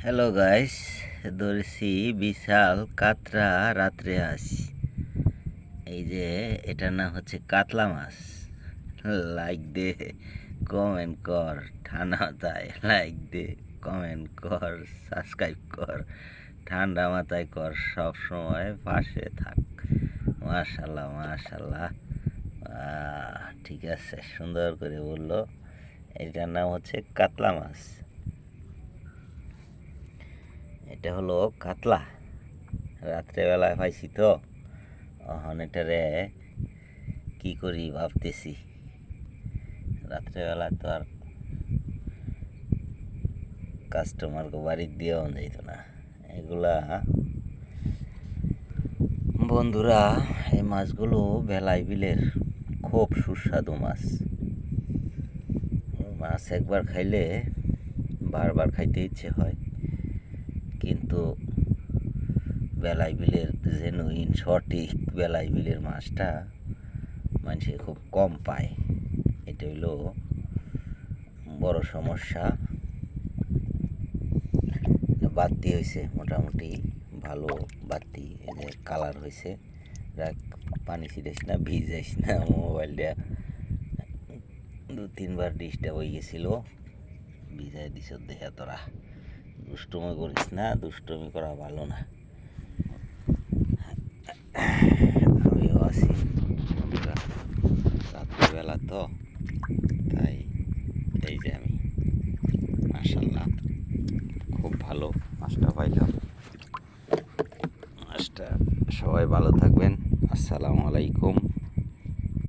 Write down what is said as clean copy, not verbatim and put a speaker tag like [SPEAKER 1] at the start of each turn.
[SPEAKER 1] Hello guys, ধরেছি বিশাল কাতরা রাত্রে আস। এই যে এটার নাম হচ্ছে কাতলা মাছ। লাইক দে, কমেন্ট কর, ঠান্ডা মাথায় লাইক দে, কমেন্ট কর, সাবস্ক্রাইব কর, ঠান্ডা মাথায় কর, সব সময় পাশে থাক। মাশাল্লাহ মাশাল্লাহ, ঠিক আছে, সুন্দর করে বললো। এটার নাম হচ্ছে কাতলা মাছ। এটা হলো কাতলা। রাত্রেবেলায় পাইছি তো, এখন এটারে কি করি ভাবতেছি। রাত্রেবেলায় তো আর কাস্টমারকে বাড়ি দিয়েও যাইতো না। এগুলা বন্ধুরা, এই মাছগুলো বেলাই বিলের খুব সুস্বাদু মাছ। মাছ একবার খাইলে বারবার খাইতে ইচ্ছে হয়, কিন্তু বেলাই বিলের জেনুইন সঠিক বেলাই বিলের মাছটা মানুষে খুব কম পায়। এটা হইল বড় সমস্যা। বাতি হয়েছে মোটামুটি ভালো বাতি, এই যে কালার হয়েছে। রাখ, পানি ছিটাইস না, ভিজাইস না। মোবাইলটা 2-3বার ডিস্টার্ব হয়ে গেছিল, ভিজাই দিস। দেখে তোরা দুষ্টুমি করিস না, দুষ্টুমি করা ভালো না। আমিও আছি রাত্রিবেলা তো, তাই এই যে আমি মাশাল্লাহ খুব ভালো মাছটা পাইলাম। মাছটা সবাই ভালো থাকবেন। আসসালামু আলাইকুম।